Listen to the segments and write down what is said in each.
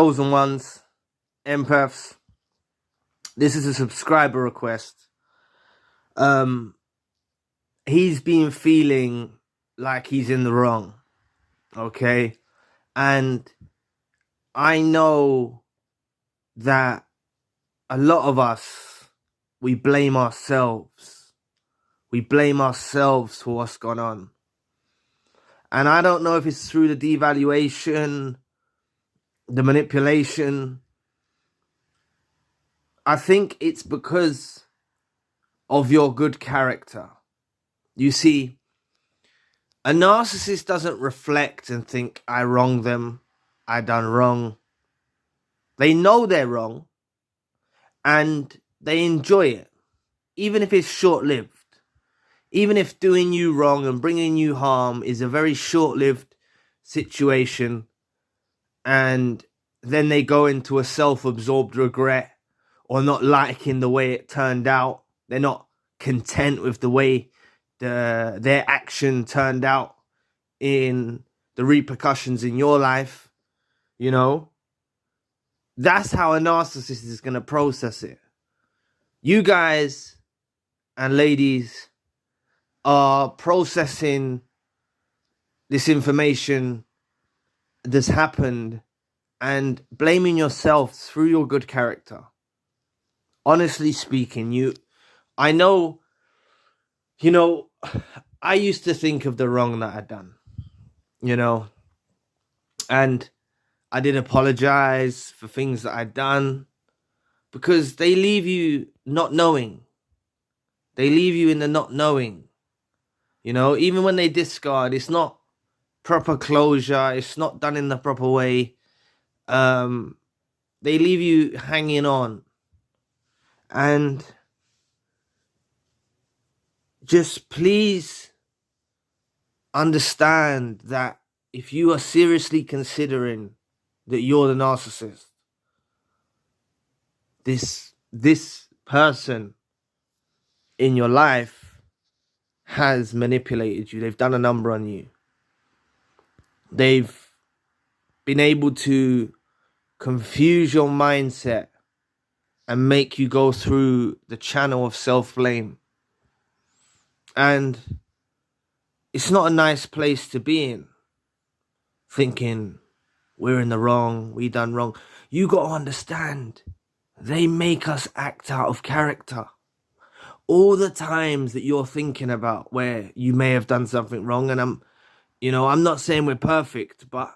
Chosen ones, empaths, this is a subscriber request. He's been feeling like he's in the wrong, okay? And I know that a lot of us, we blame ourselves. We blame ourselves for what's gone on. And I don't know if it's through the devaluation, the manipulation. I think it's because of your good character. You see, a narcissist doesn't reflect and think, I wronged them, I done wrong. They know they're wrong and they enjoy it, even if it's short-lived. Even if doing you wrong and bringing you harm is a very short-lived situation, and then they go into a self-absorbed regret or not liking the way it turned out. They're not content with the way their action turned out in the repercussions in your life, you know. That's how a narcissist is going to process it. You guys and ladies are processing this information that's happened and blaming yourself through your good character. Honestly speaking, I know, I used to think of the wrong that I'd done, and I did apologize for things that I'd done, because they leave you not knowing. They leave you in the not knowing. Even when they discard, it's not proper closure. It's not done in the proper way. They leave you hanging on. And just please understand that if you are seriously considering that you're the narcissist, this person in your life has manipulated you. They've done a number on you. They've been able to confuse your mindset and make you go through the channel of self-blame. And it's not a nice place to be in, thinking we're in the wrong, we done wrong. You got to understand, they make us act out of character. All the times that you're thinking about where you may have done something wrong, and I'm not saying we're perfect, but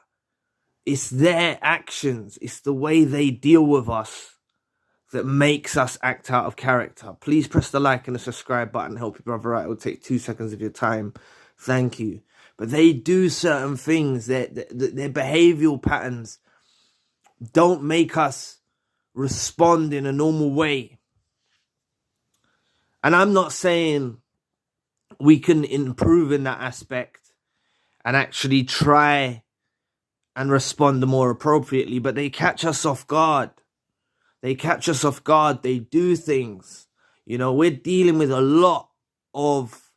it's their actions, it's the way they deal with us that makes us act out of character. Please press the like and the subscribe button. Help your brother out. It will take 2 seconds of your time. Thank you. But they do certain things. Their behavioral patterns don't make us respond in a normal way. And I'm not saying we can improve in that aspect and actually try and respond more appropriately, but they catch us off guard. They catch us off guard. They do things. We're dealing with a lot of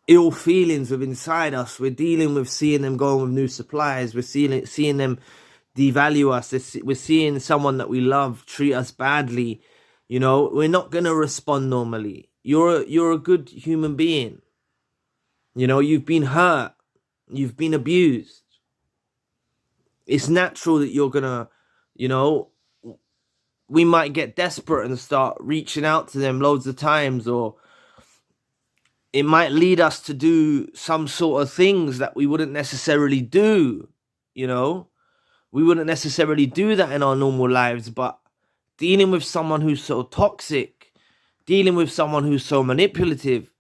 ill feelings within inside us. We're dealing with seeing them going with new suppliers. We're seeing them devalue us. We're seeing someone that we love treat us badly. We're not going to respond normally. You're a good human being. You've been hurt. You've been abused. It's natural that you're going to, we might get desperate and start reaching out to them loads of times, or it might lead us to do some sort of things that we wouldn't necessarily do, We wouldn't necessarily do that in our normal lives, but dealing with someone who's so toxic, dealing with someone who's so manipulative,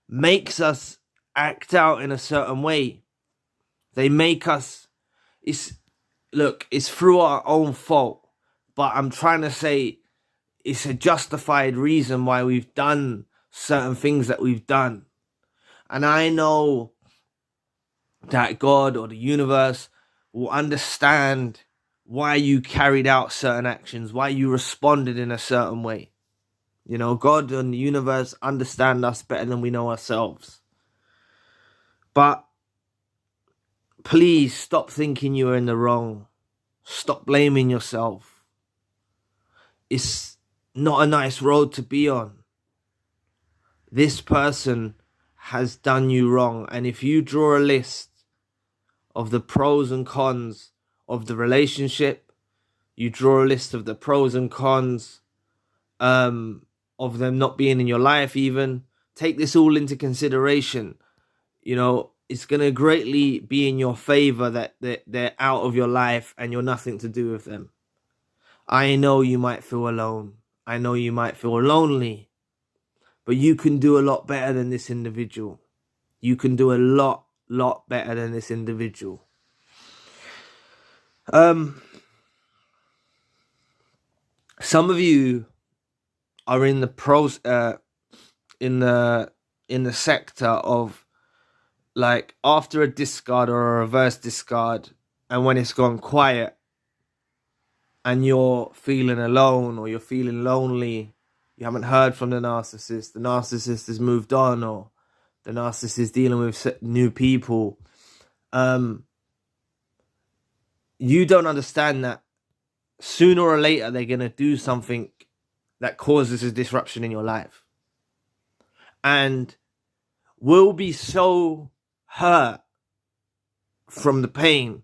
makes us act out in a certain way. They make us, it's through our own fault, but I'm trying to say it's a justified reason why we've done certain things that we've done. And I know that God or the universe will understand why you carried out certain actions, why you responded in a certain way. God and the universe understand us better than we know ourselves. But please stop thinking you are in the wrong. Stop blaming yourself. It's not a nice road to be on. This person has done you wrong. And if you draw a list of the pros and cons of the relationship, you draw a list of the pros and cons of them not being in your life even, take this all into consideration. You know, it's going to greatly be in your favor that they're out of your life and you're nothing to do with them. I know you might feel alone. I know you might feel lonely. But you can do a lot better than this individual. You can do a lot better than this individual. Some of you are in the in the sector of, like, after a discard or a reverse discard, and when it's gone quiet and you're feeling alone or you're feeling lonely, you haven't heard from the narcissist has moved on, or the narcissist is dealing with new people. You don't understand that sooner or later they're going to do something that causes a disruption in your life. And we'll be so hurt from the pain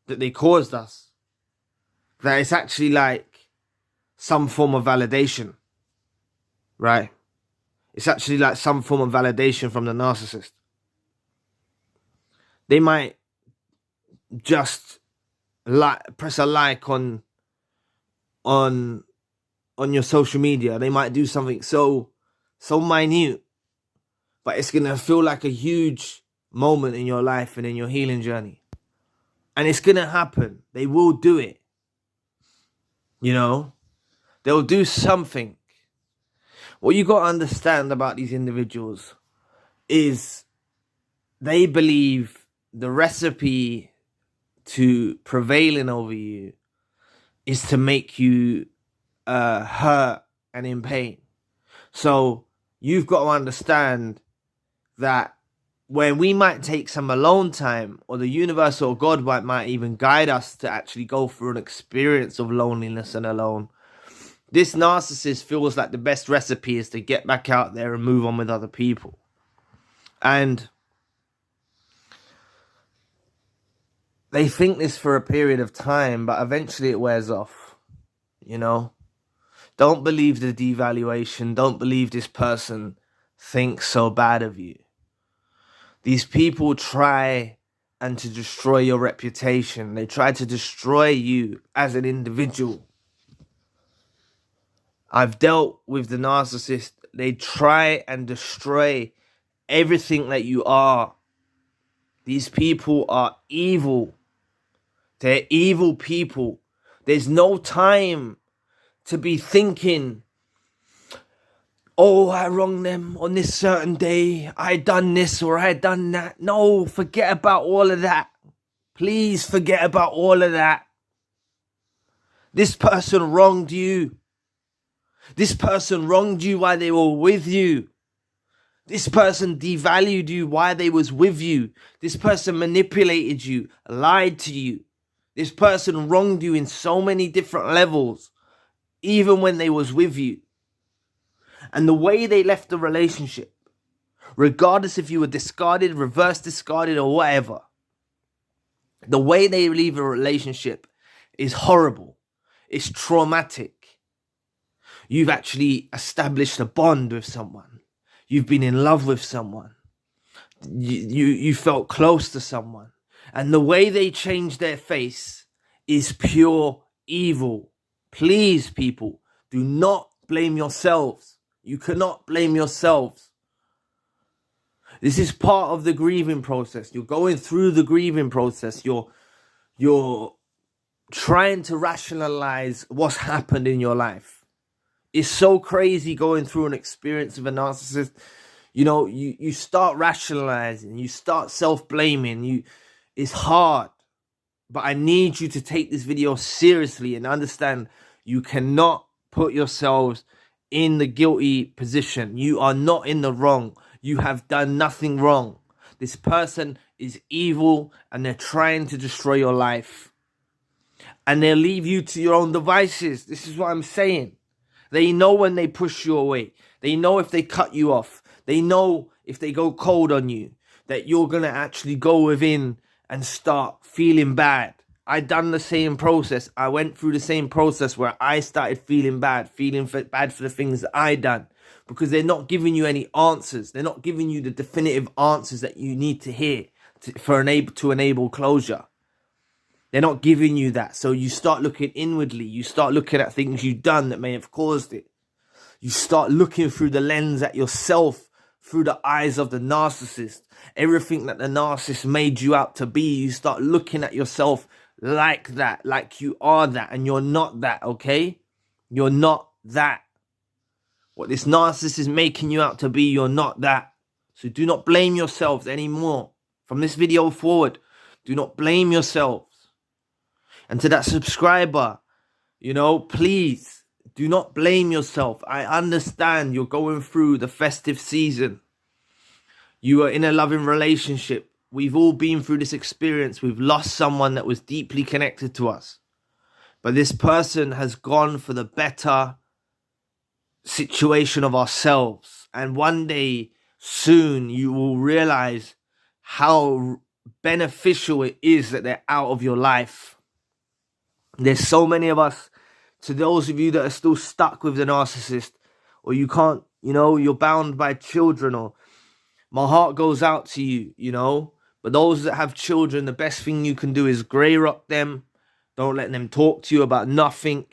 that they caused us that it's actually like some form of validation, right? It's actually like some form of validation from the narcissist. They might just press a like on your social media. They might do something so minute, but it's gonna feel like a huge moment in your life and in your healing journey. And it's gonna happen. They will do it. You know, they'll do something. What you got to understand about these individuals is they believe the recipe to prevailing over you is to make you hurt and in pain. So you've got to understand that when we might take some alone time, or the universe or God might even guide us to actually go through an experience of loneliness and alone, this narcissist feels like the best recipe is to get back out there and move on with other people. And they think this for a period of time, but eventually it wears off, you know? Don't believe the devaluation. Don't believe this person thinks so bad of you. These people try and to destroy your reputation. They try to destroy you as an individual. I've dealt with the narcissist. They try and destroy everything that you are. These people are evil. They're evil people. There's no time to be thinking, oh, I wronged them on this certain day. I done this or I done that. No, forget about all of that. Please forget about all of that. This person wronged you. This person wronged you while they were with you. This person devalued you while they was with you. This person manipulated you, lied to you. This person wronged you in so many different levels, even when they was with you. And the way they left the relationship, regardless if you were discarded, reverse discarded, or whatever, the way they leave a relationship is horrible. It's traumatic. You've actually established a bond with someone. You've been in love with someone. You felt close to someone. And the way they change their face is pure evil. Please, people, do not blame yourselves. You cannot blame yourselves. This is part of the grieving process. You're going through the grieving process. You're trying to rationalize what's happened in your life. It's so crazy going through an experience with a narcissist. You know, you start rationalizing, you start self-blaming. It's hard. But I need you to take this video seriously and understand you cannot put yourselves in the guilty position. You are not in the wrong. You have done nothing wrong. This person is evil, and they're trying to destroy your life. And they'll leave you to your own devices. This is what I'm saying. They know when they push you away. They know if they cut you off. They know if they go cold on you, that you're going to actually go within and start feeling bad. I done the same process. I went through the same process where I started feeling bad for the things that I done. Because they're not giving you any answers. They're not giving you the definitive answers that you need to hear to enable closure. They're not giving you that. So you start looking inwardly. You start looking at things you've done that may have caused it. You start looking through the lens at yourself, through the eyes of the narcissist. Everything that the narcissist made you out to be, you start looking at yourself like that, like you are that, and you're not that, okay? You're not that. What this narcissist is making you out to be, you're not that. So do not blame yourselves anymore. From this video forward, do not blame yourselves. And to that subscriber, you know, please do not blame yourself. I understand you're going through the festive season. You are in a loving relationship. We've all been through this experience. We've lost someone that was deeply connected to us. But this person has gone for the better situation of ourselves. And one day, soon, you will realize how beneficial it is that they're out of your life. There's so many of us, to those of you that are still stuck with the narcissist, or you can't, you know, you're bound by children, or my heart goes out to you, you know. But those that have children, the best thing you can do is grey rock them. Don't let them talk to you about nothing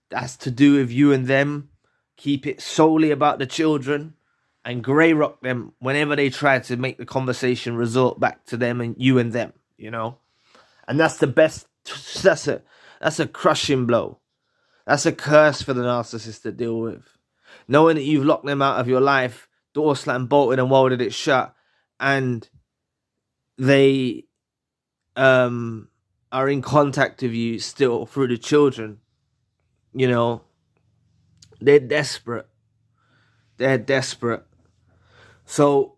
that's to do with you and them. Keep it solely about the children, and grey rock them whenever they try to make the conversation resort back to them and you and them, you know. And that's the best, that's a crushing blow. That's a curse for the narcissist to deal with. Knowing that you've locked them out of your life, door slammed, bolted and welded it shut, and they are in contact with you still through the children, you know, they're desperate. They're desperate. So,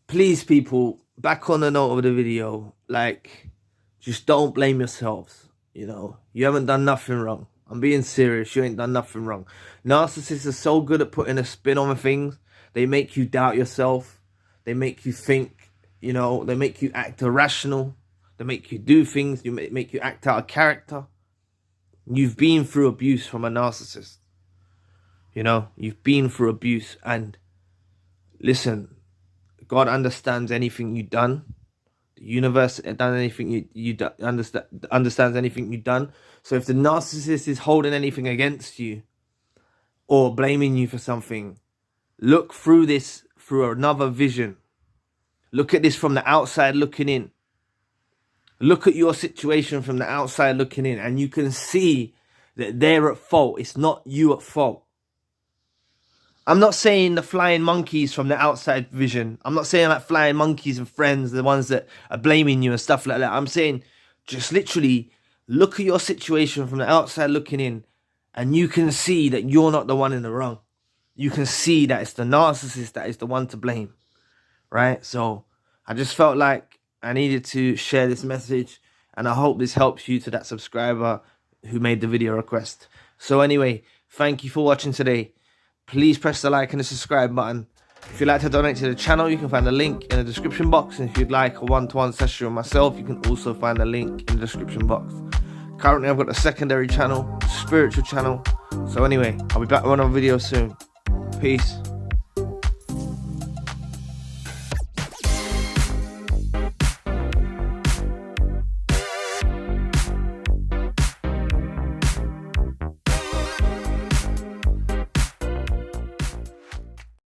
please, people, back on the note of the video, like, just don't blame yourselves. You know, you haven't done nothing wrong. I'm being serious. You ain't done nothing wrong. Narcissists are so good at putting a spin on things. They make you doubt yourself. They make you think, you know, they make you act irrational. They make you do things. They make you act out of character. You've been through abuse from a narcissist. You know, you've been through abuse. And listen, God understands anything you've done. The universe done anything you understands anything you've done. So if the narcissist is holding anything against you or blaming you for something, look through this through another vision. Look at this from the outside looking in. Look at your situation from the outside looking in, and you can see that they're at fault. It's not you at fault. I'm not saying the flying monkeys from the outside vision. I'm not saying like flying monkeys and friends, the ones that are blaming you and stuff like that. I'm saying just literally look at your situation from the outside looking in, and you can see that you're not the one in the wrong. You can see that it's the narcissist that is the one to blame, right? So I just felt like I needed to share this message, and I hope this helps you, to that subscriber who made the video request. So anyway, thank you for watching today. Please press the like and the subscribe button. If you'd like to donate to the channel, you can find the link in the description box. And if you'd like a one-to-one session with myself, you can also find the link in the description box. Currently, I've got a secondary channel, spiritual channel. So anyway, I'll be back with another video soon. Peace.